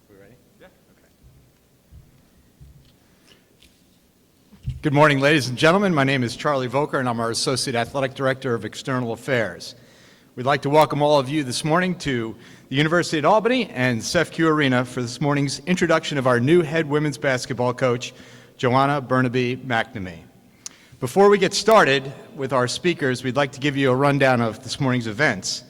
We ready? Yeah. Okay. Good morning, ladies and gentlemen. My name is Charlie Volker, and I'm our Associate Athletic Director of External Affairs. We'd like to welcome all of you this morning to the University at Albany and CEFCU Arena for this morning's introduction of our new head women's basketball coach, Joanna Burnaby McNamee. Before we get started with our speakers, we'd like to give you a rundown of this morning's events.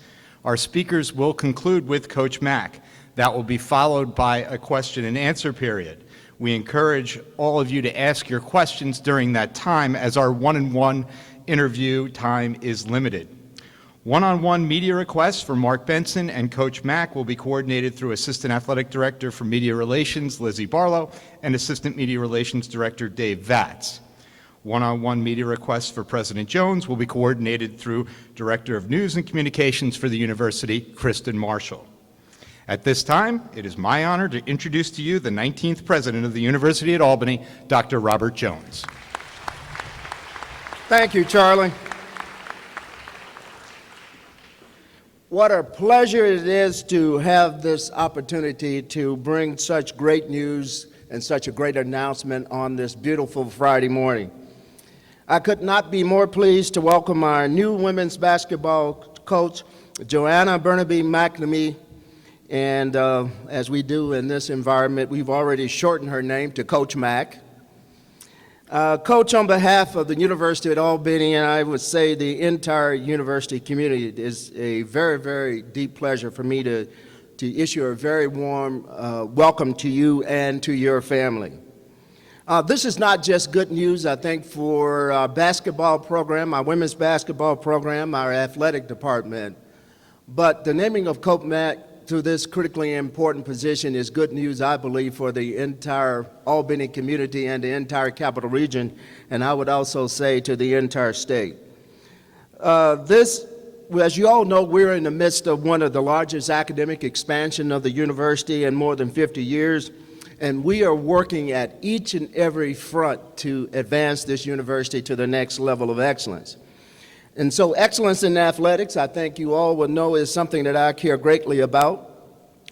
Our speakers will conclude with Coach Mack. That will be followed by a question and answer period. We encourage all of you to ask your questions during that time, as our one-on-one interview time is limited. One-on-one media requests for Mark Benson and Coach Mack will be coordinated through Assistant Athletic Director for Media Relations, Lizzie Barlow, and Assistant Media Relations Director, Dave Vatz. One-on-one media requests for President Jones will be coordinated through Director of News and Communications for the University, Kristen Marshall. At this time, it is my honor to introduce to you the 19th President of the University at Albany, Dr. Robert Jones. Thank you, Charlie. What a pleasure it is to have this opportunity to bring such great news and such a great announcement on this beautiful Friday morning. I could not be more pleased to welcome our new women's basketball coach, Joanna Burnaby McNamee. And as we do in this environment, we've already shortened her name to Coach Mack. Coach, on behalf of the University at Albany, and I would say the entire university community, it is a very, very deep pleasure for me to issue a very warm welcome to you and to your family. This is not just good news, I think, for our basketball program, our women's basketball program, our athletic department, but the naming of Coach Mack to this critically important position is good news, I believe, for the entire Albany community and the entire capital region, and I would also say to the entire state. As you all know, we're in the midst of one of the largest academic expansion of the university in more than 50 years, and we are working at each and every front to advance this university to the next level of excellence. And so excellence in athletics, I think you all will know, is something that I care greatly about.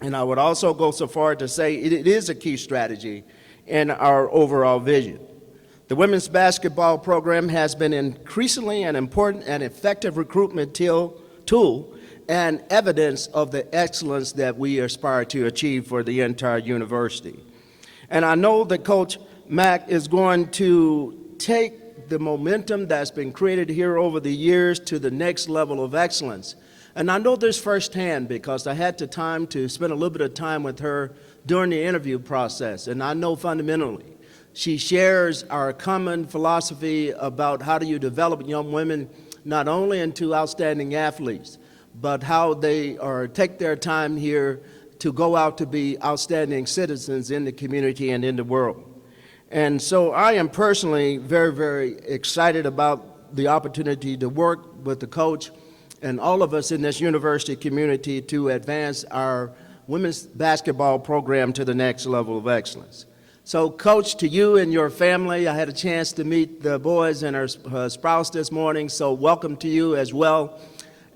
And I would also go so far to say it is a key strategy in our overall vision. The women's basketball program has been increasingly an important and effective recruitment tool and evidence of the excellence that we aspire to achieve for the entire university. And I know that Coach Mack is going to take the momentum that's been created here over the years to the next level of excellence. And I know this firsthand because I had the time to spend a little bit of time with her during the interview process. And I know fundamentally she shares our common philosophy about how do you develop young women not only into outstanding athletes, but how they take their time here to go out to be outstanding citizens in the community and in the world. And so I am personally very, very excited about the opportunity to work with the coach and all of us in this university community to advance our women's basketball program to the next level of excellence. So, Coach, to you and your family, I had a chance to meet the boys and her spouse this morning, so welcome to you as well.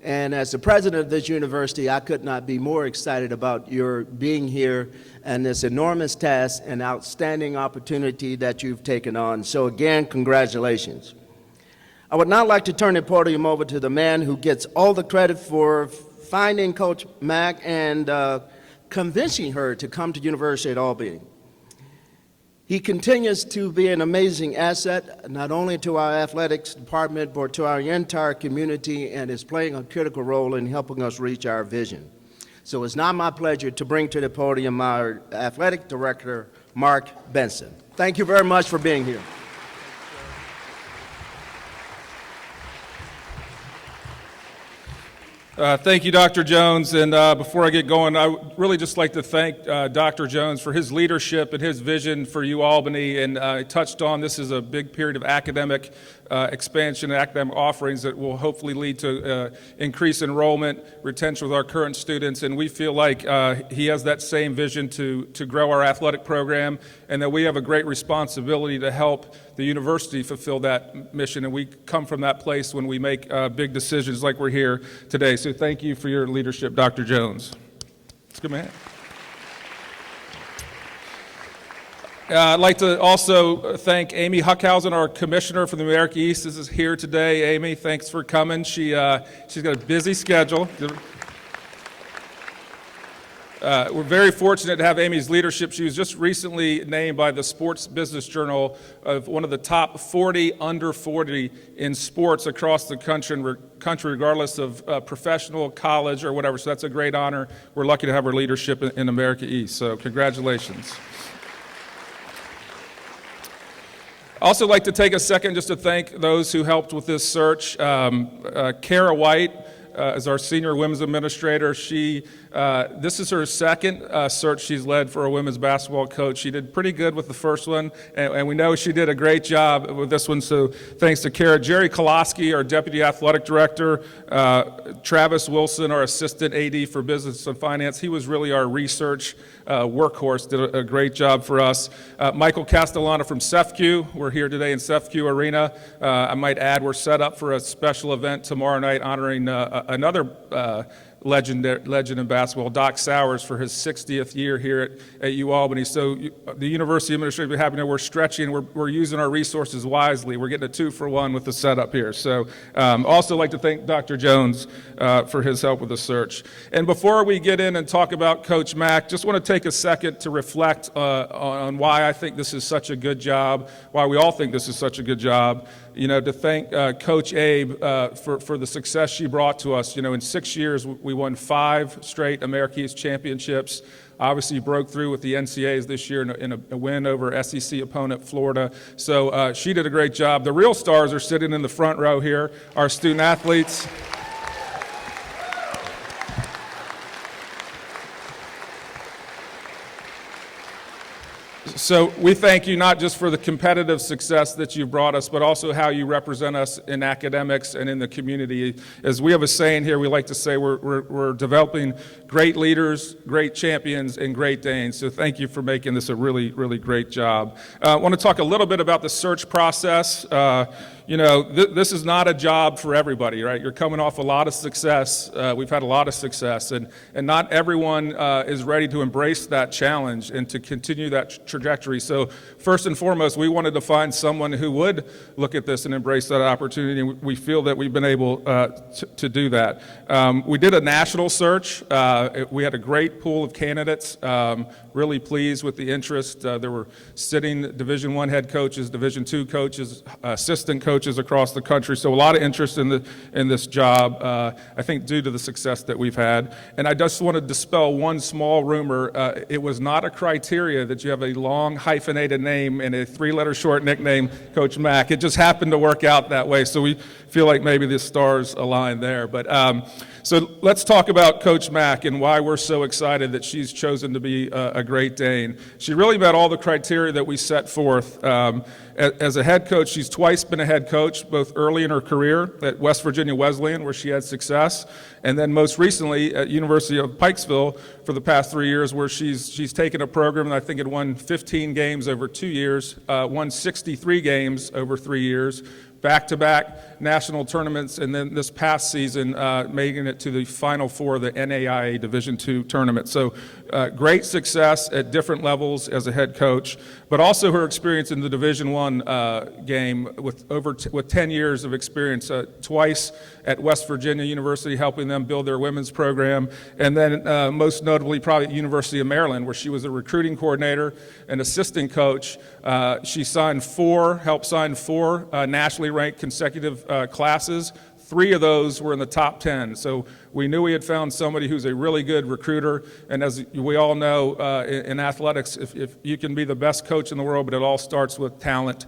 And as the president of this university, I could not be more excited about your being here and this enormous task and outstanding opportunity that you've taken on. So again, congratulations. I would now like to turn the podium over to the man who gets all the credit for finding Coach Mack and convincing her to come to University at Albany. He continues to be an amazing asset, not only to our athletics department, but to our entire community, and is playing a critical role in helping us reach our vision. So it's now my pleasure to bring to the podium our athletic director, Mark Benson. Thank you very much for being here. Thank you, Dr. Jones. And before I get going, I would really just like to thank Dr. Jones for his leadership and his vision for UAlbany. And I touched on this is a big period of academic expansion in academic offerings that will hopefully lead to increased enrollment, retention with our current students, and we feel like he has that same vision to grow our athletic program, and that we have a great responsibility to help the university fulfill that mission, and we come from that place when we make big decisions like we're here today. So thank you for your leadership, Dr. Jones. Let's go ahead. I'd like to also thank Amy Huckhausen, our commissioner for the America East. This is here today. Amy, thanks for coming. She's got a busy schedule. We're very fortunate to have Amy's leadership. She was just recently named by the Sports Business Journal of one of the top 40 under 40 in sports across the country, regardless of professional, college, or whatever. So that's a great honor. We're lucky to have her leadership in America East. So congratulations. I'd also like to take a second just to thank those who helped with this search. Kara White is our senior women's administrator. This is her second search she's led for a women's basketball coach. She did pretty good with the first one, and we know she did a great job with this one, so thanks to Kara. Jerry Koloski, our deputy athletic director, Travis Wilson, our assistant AD for business and finance. He was really our research workhorse, did a great job for us. Michael Castellano from CEFCU. We're here today in CEFCU Arena. I might add we're set up for a special event tomorrow night honoring another legend in basketball, Doc Sowers, for his 60th year here at UAlbany. So the university administration, we're stretching, we're using our resources wisely. We're getting a 2-for-1 with the setup here. So also like to thank Dr. Jones for his help with the search. And before we get in and talk about Coach Mack, just want to take a second to reflect on why I think this is such a good job, why we all think this is such a good job. To thank Coach Abe for the success she brought to us. In 6 years, we won 5 straight America East championships. Obviously, broke through with the NCAAs this year in a win over SEC opponent Florida. So she did a great job. The real stars are sitting in the front row here, our student athletes. So we thank you not just for the competitive success that you brought us, but also how you represent us in academics and in the community. As we have a saying here, we like to say we're developing great leaders, great champions, and great Danes. So thank you for making this a really, really great job. I want to talk a little bit about the search process. This is not a job for everybody, right? You're coming off a lot of success. We've had a lot of success, and not everyone is ready to embrace that challenge and to continue that trajectory. So first and foremost, we wanted to find someone who would look at this and embrace that opportunity, and we feel that we've been able to do that. We did a national search. We had a great pool of candidates, really pleased with the interest. There were sitting Division I head coaches, Division II coaches, assistant coaches across the country, so a lot of interest in this job, I think due to the success that we've had. And I just want to dispel one small rumor. It was not a criteria that you have a long hyphenated name and a 3-letter short nickname, Coach Mack. It just happened to work out that way, so we feel like maybe the stars align there. But so let's talk about Coach Mack and why we're so excited that she's chosen to be a Great Dane. She really met all the criteria that we set forth. As a head coach, she's twice been a head coach, both early in her career at West Virginia Wesleyan, where she had success, and then most recently at University of Pikesville for the past 3 years, where she's taken a program that I think had won 15 games over 2 years, won 63 games over 3 years, back-to-back national tournaments, and then this past season making it to the Final Four of the NAIA Division II tournament. So great success at different levels as a head coach, but also her experience in the Division I game with 10 years of experience, twice at West Virginia University, helping them build their women's program, and then most notably probably at University of Maryland, where she was a recruiting coordinator and assistant coach. She helped sign four nationally ranked consecutive classes, 3 of those were in the top 10. So we knew we had found somebody who's a really good recruiter. And as we all know, in athletics, if you can be the best coach in the world, but it all starts with talent.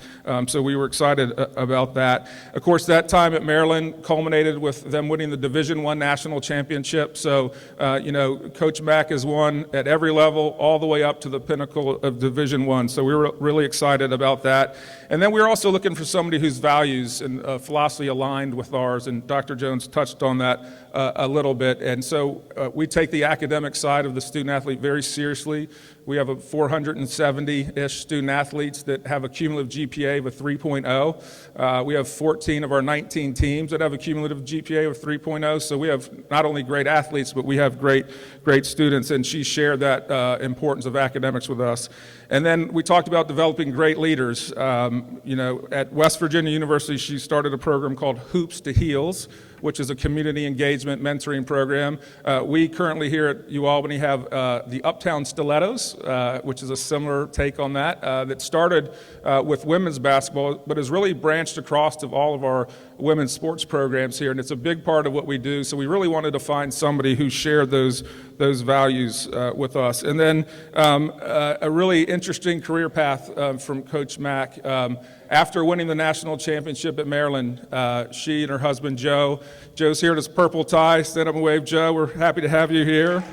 So we were excited about that. Of course, that time at Maryland culminated with them winning the Division I national championship. So, Coach Mack has won at every level, all the way up to the pinnacle of Division I. So we were really excited about that. And then we were also looking for somebody whose values and philosophy aligned with ours, and Dr. Jones touched on that a little bit. And so we take the academic side of the student athlete very seriously. We have 470-ish student athletes that have a cumulative GPA of a 3.0. We have 14 of our 19 teams that have a cumulative GPA of 3.0. So we have not only great athletes, but we have great students, and she shared that importance of academics with us. And then we talked about developing great leaders. At West Virginia University, she started a program called Hoops to Heels, which is a community engagement mentoring program. We currently here at UAlbany have the Uptown Stilettos, which is a similar take on that, that started with women's basketball, but has really branched across to all of our women's sports programs here, and it's a big part of what we do. So we really wanted to find somebody who shared those values with us. And then a really interesting career path from Coach Mack. After winning the national championship at Maryland, she and her husband, Joe's here in his purple tie. Stand up and wave, Joe. We're happy to have you here.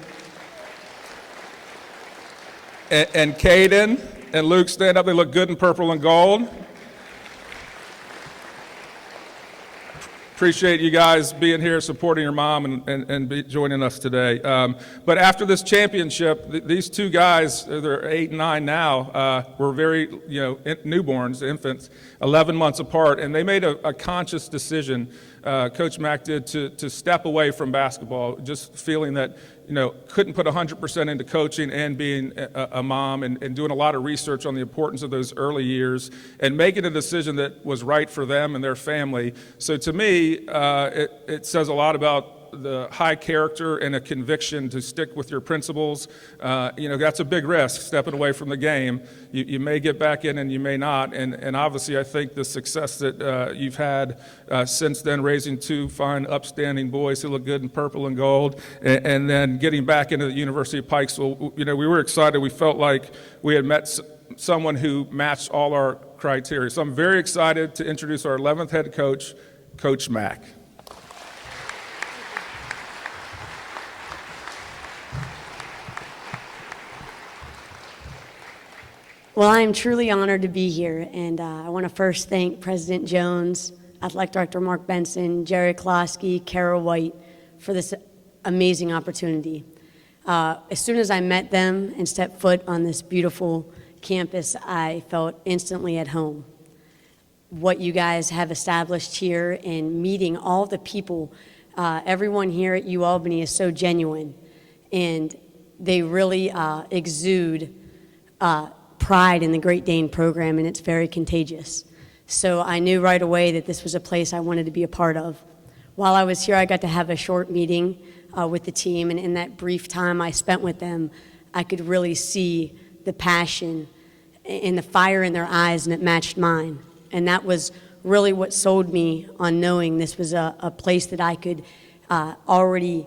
And Caden and Luke, stand up. They look good in purple and gold. Appreciate you guys being here, supporting your mom, and joining us today. But after this championship, these 2 guys, they're 8 and 9 now, were very, newborns, infants, 11 months apart, and they made a conscious decision, Coach Mack did, to step away from basketball, just feeling that, couldn't put 100% into coaching and being a mom, and doing a lot of research on the importance of those early years, and making a decision that was right for them and their family. So to me, it says a lot about the high character and a conviction to stick with your principles. That's a big risk, stepping away from the game. You may get back in and you may not. And obviously, I think the success that you've had since then, raising 2 fine, upstanding boys who look good in purple and gold, and then getting back into the University of Pikesville, we were excited. We felt like we had met someone who matched all our criteria. So I'm very excited to introduce our 11th head coach, Coach Mack. Well, I am truly honored to be here, and I want to first thank President Jones, Athletic Director Mark Benson, Jerry Klosky, Kara White for this amazing opportunity. As soon as I met them and stepped foot on this beautiful campus, I felt instantly at home. What you guys have established here and meeting all the people, everyone here at UAlbany is so genuine, and they really exude pride in the Great Dane program, and it's very contagious. So I knew right away that this was a place I wanted to be a part of. While I was here, I got to have a short meeting with the team, and in that brief time I spent with them, I could really see the passion and the fire in their eyes, and it matched mine. And that was really what sold me on knowing this was a place that I could already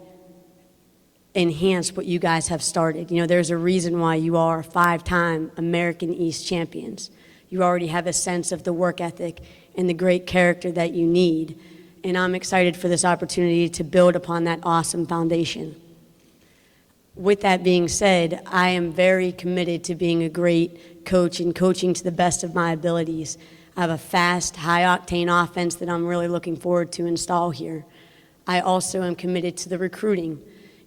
enhance what you guys have started. There's a reason why you are 5-time American East champions. You already have a sense of the work ethic and the great character that you need. And I'm excited for this opportunity to build upon that awesome foundation. With that being said, I am very committed to being a great coach and coaching to the best of my abilities. I have a fast, high-octane offense that I'm really looking forward to install here. I also am committed to the recruiting.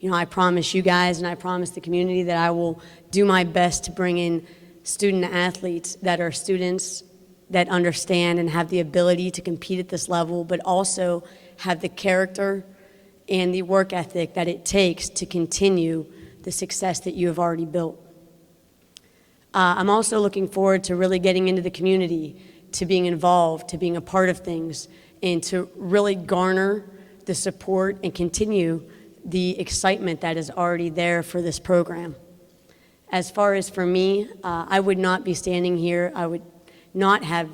I promise you guys and I promise the community that I will do my best to bring in student athletes that are students that understand and have the ability to compete at this level, but also have the character and the work ethic that it takes to continue the success that you have already built. I'm also looking forward to really getting into the community, to being involved, to being a part of things, and to really garner the support and continue the excitement that is already there for this program. As far as for me, I would not be standing here. I would not have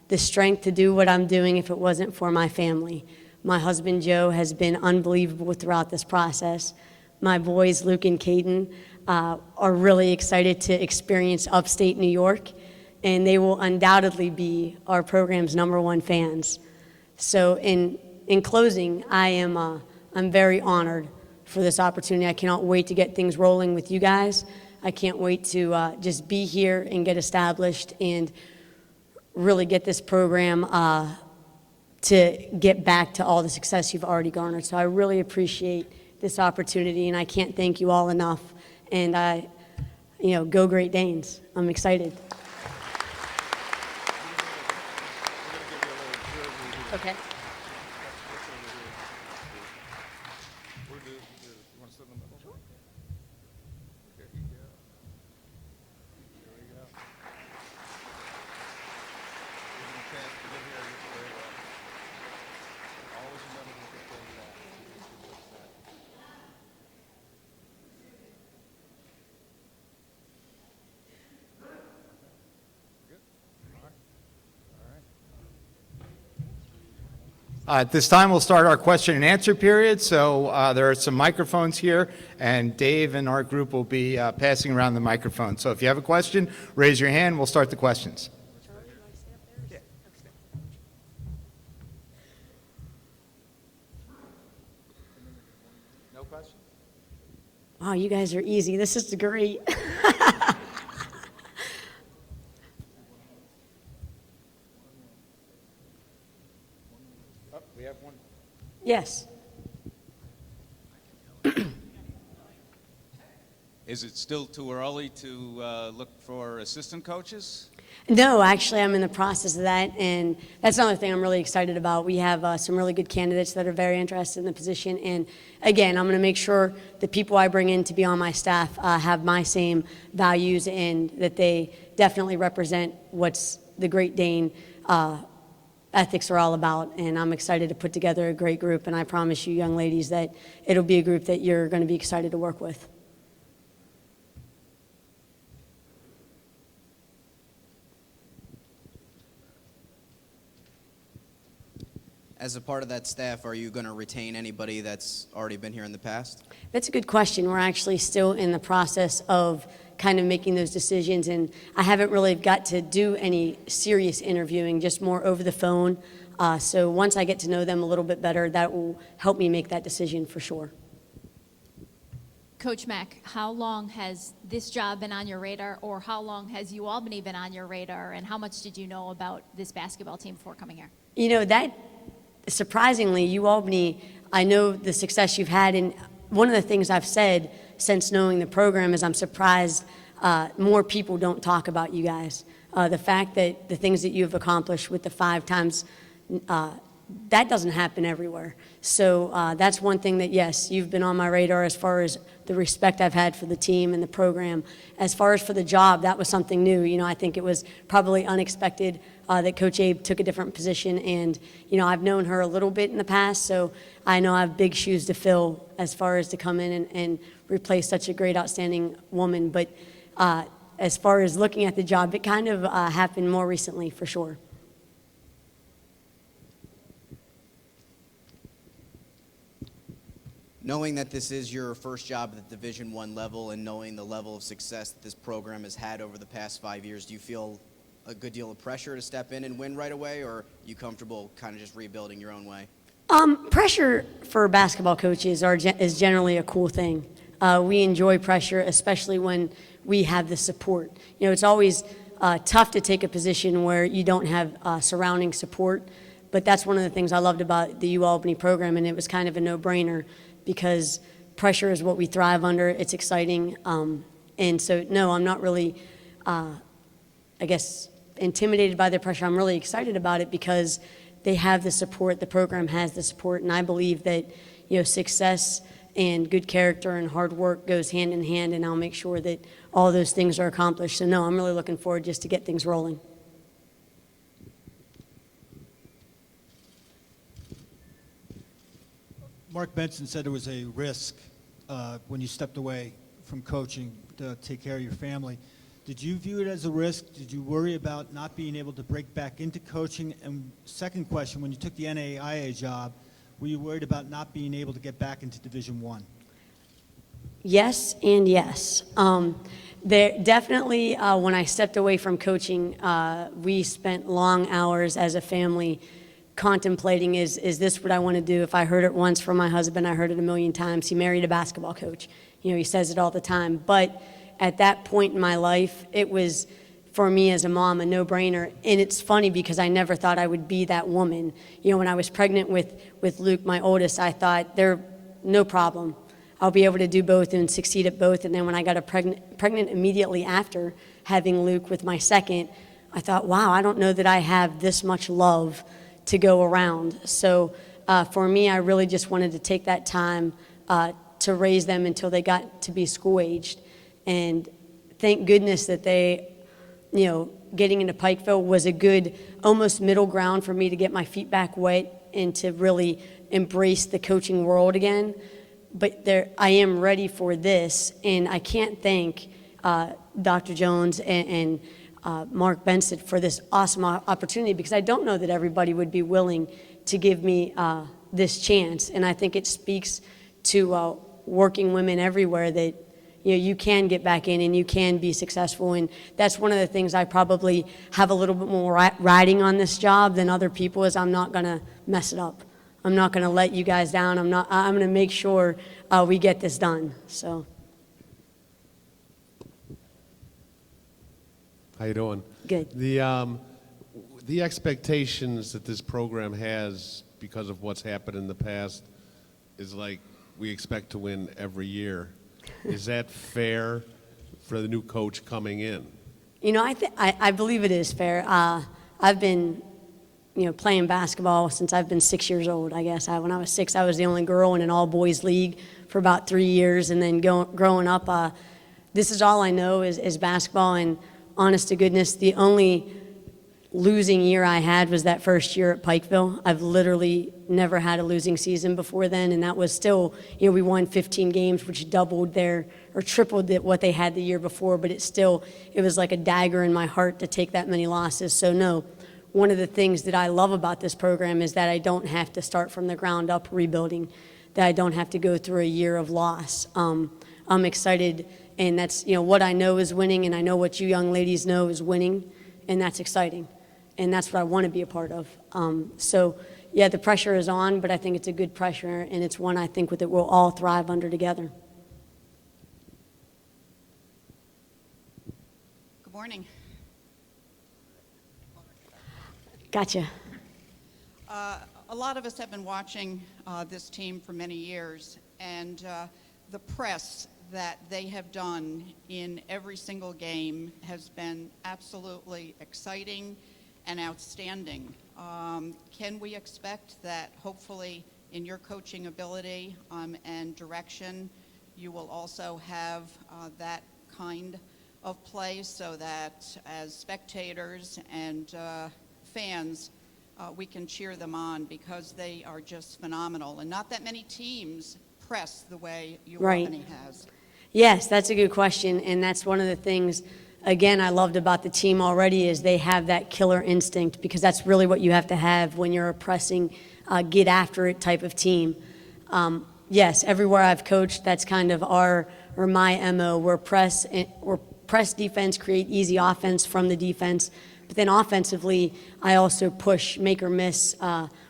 the strength to do what I'm doing if it wasn't for my family. My husband, Joe, has been unbelievable throughout this process. My boys, Luke and Caden, are really excited to experience upstate New York, and they will undoubtedly be our program's #1 fans. So in closing, I'm very honored for this opportunity. I cannot wait to get things rolling with you guys. I can't wait to just be here and get established and really get this program to get back to all the success you've already garnered. So I really appreciate this opportunity, and I can't thank you all enough. And go Great Danes. I'm excited. Okay. At this time, we'll start our question and answer period. So there are some microphones here, and Dave and our group will be passing around the microphone. So if you have a question, raise your hand. We'll start the questions. No questions? Wow, you guys are easy. This is great. We have one. Yes. Is it still too early to look for assistant coaches? No, actually, I'm in the process of that, and that's another thing I'm really excited about. We have some really good candidates that are very interested in the position, and again, I'm going to make sure the people I bring in to be on my staff have my same values and that they definitely represent what's the Great Dane ethics are all about, and I'm excited to put together a great group, and I promise you, young ladies, that it'll be a group that you're going to be excited to work with. As a part of that staff, are you going to retain anybody that's already been here in the past? That's a good question. We're actually still in the process of kind of making those decisions, and I haven't really got to do any serious interviewing, just more over the phone. So once I get to know them a little bit better, that will help me make that decision for sure. Coach Mack, how long has this job been on your radar, or how long has UAlbany been on your radar, and how much did you know about this basketball team before coming here? You know, that surprisingly, UAlbany, I know the success you've had, and one of the things I've said since knowing the program is I'm surprised more people don't talk about you guys. The fact that the things that you've accomplished with the 5 times, that doesn't happen everywhere. So that's one thing that, yes, you've been on my radar as far as the respect I've had for the team and the program. As far as for the job, that was something new. You know, I think it was probably unexpected that Coach Abe took a different position, and you know, I've known her a little bit in the past, so I know I have big shoes to fill as far as to come in and replace such a great, outstanding woman. But as far as looking at the job, it kind of happened more recently, for sure. Knowing that this is your first job at the Division I level and knowing the level of success that this program has had over the past 5 years, do you feel a good deal of pressure to step in and win right away, or are you comfortable kind of just rebuilding your own way? Pressure for basketball coaches is generally a cool thing. We enjoy pressure, especially when we have the support. You know, it's always tough to take a position where you don't have surrounding support, but that's one of the things I loved about the UAlbany program, and it was kind of a no-brainer because pressure is what we thrive under. It's exciting. And so, no, I'm not really, I guess, intimidated by the pressure. I'm really excited about it because they have the support, the program has the support, and I believe that, you know, success and good character and hard work goes hand in hand, and I'll make sure that all those things are accomplished. So, no, I'm really looking forward just to get things rolling. Mark Benson said it was a risk when you stepped away from coaching to take care of your family. Did you view it as a risk? Did you worry about not being able to break back into coaching? And second question, when you took the NAIA job, Were you worried about not being able to get back into Division One? Yes and yes. There definitely, when I stepped away from coaching, we spent long hours as a family contemplating, is this what I want to do? If I heard it once from my husband, I heard it a million times. He married a basketball coach. You know, he says it all the time. But at that point in my life, it was, for me as a mom, a no-brainer. And it's funny because I never thought I would be that woman. You know, when I was pregnant with Luke, my oldest, I thought, no problem. I'll be able to do both and succeed at both. And then when I got pregnant immediately after having Luke with my second, I thought, wow, I don't know that I have this much love to go around. So for me, I really just wanted to take that time to raise them until they got to be school-aged. And thank goodness that they, you know, getting into Pikeville was a good almost middle ground for me to get my feet back wet and to really embrace the coaching world again. But I am ready for this, and I can't thank Dr. Jones and Mark Benson for this awesome opportunity, because I don't know that everybody would be willing to give me this chance. And I think it speaks to working women everywhere that, you know, you can get back in and you can be successful. And that's one of the things I probably have a little bit more riding on this job than other people, is I'm not going to mess it up. I'm not going to let you guys down. I'm going to make sure we get this done. So. How you doing? Good. The expectations that this program has because of what's happened in the past is like we expect to win every year. Is that fair for the new coach coming in? You know, I believe it is fair. I've been, you know, playing basketball since I've been 6 years old, I guess. When I was 6, I was the only girl in an all-boys league for about 3 years. And then growing up, this is all I know is basketball. And honest to goodness, the only losing year I had was that first year at Pikeville. I've literally never had a losing season before then, and that was still, you know, we won 15 games, which doubled or tripled what they had the year before, but it was like a dagger in my heart to take that many losses. So no, one of the things that I love about this program is that I don't have to start from the ground up rebuilding, that I don't have to go through a year of loss. I'm excited, and that's, you know, what I know is winning, and I know what you young ladies know is winning, and that's exciting. And that's what I want to be a part of. So, yeah, the pressure is on, but I think it's a good pressure, and it's one I think that we'll all thrive under together. Good morning. Gotcha. A lot of us have been watching this team for many years, and the press that they have done in every single game has been absolutely exciting and outstanding. Can we expect that hopefully in your coaching ability and direction, you will also have that kind of play, so that as spectators and fans, we can cheer them on, because they are just phenomenal. And not that many teams press the way UAlbany has. Yes, that's a good question, and that's one of the things, again, I loved about the team already, is they have that killer instinct, because that's really what you have to have when you're a pressing, get after it type of team. Yes, everywhere I've coached, that's kind of my MO. We're press defense, create easy offense from the defense, but then offensively, I also push, make or miss,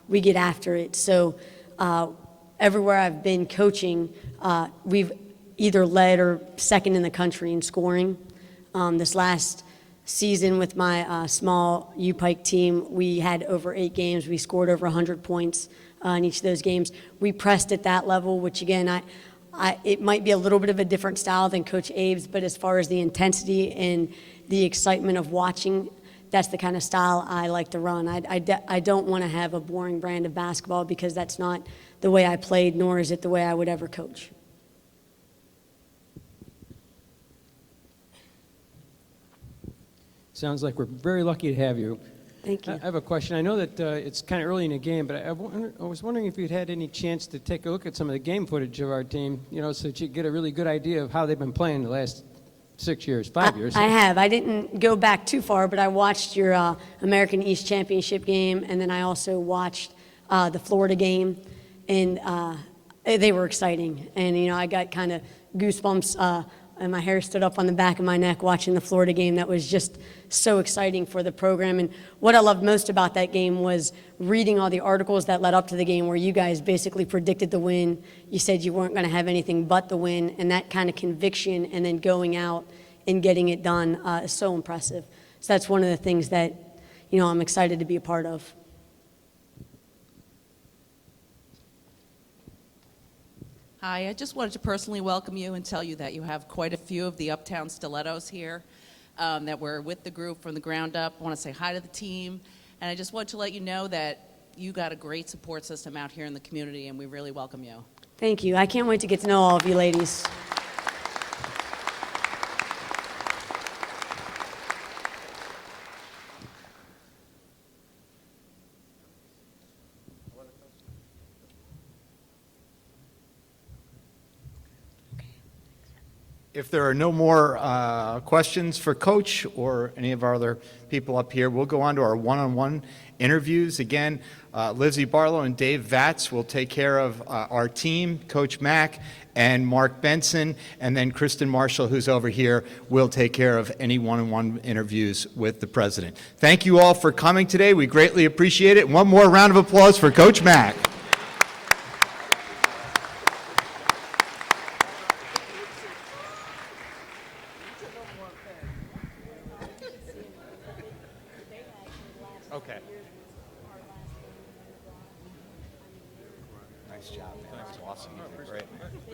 we get after it. So everywhere I've been coaching, we've either led or second in the country in scoring. This last season with my small U-Pike team, we had over 8 games. We scored over 100 points in each of those games. We pressed at that level, which again, it might be a little bit of a different style than Coach Abe's, but as far as the intensity and the excitement of watching, that's the kind of style I like to run. I don't want to have a boring brand of basketball, because that's not the way I played, nor is it the way I would ever coach. Sounds like we're very lucky to have you. Thank you. I have a question. I know that it's kind of early in the game, but I was wondering if you'd had any chance to take a look at some of the game footage of our team, you know, so that you get a really good idea of how they've been playing the last 6 years, 5 years. I have. I didn't go back too far, but I watched your American East Championship game, and then I also watched the Florida game. and they were exciting. And, you know, I got kind of goosebumps and my hair stood up on the back of my neck watching the Florida game. That was just so exciting for the program. And what I loved most about that game was reading all the articles that led up to the game where you guys basically predicted the win. You said you weren't going to have anything but the win, and that kind of conviction and then going out and getting it done is so impressive. So that's one of the things that, you know, I'm excited to be a part of. Hi, I just wanted to personally welcome you and tell you that you have quite a few of the Uptown Stilettos here that were with the group from the ground up. I want to say hi to the team, and I just want to let you know that you got a great support system out here in the community, and we really welcome you. Thank you. I can't wait to get to know all of you ladies. If there are no more questions for Coach or any of our other people up here, we'll go on to our one-on-one interviews. Again, Lizzie Barlow and Dave Vatz will take care of our team, Coach Mack and Mark Benson, and then Kristen Marshall, who's over here, will take care of any one-on-one interviews with the president. Thank you all for coming today. We greatly appreciate it. One more round of applause for Coach Mack. Okay. Nice job, man. That was awesome. You did great, man.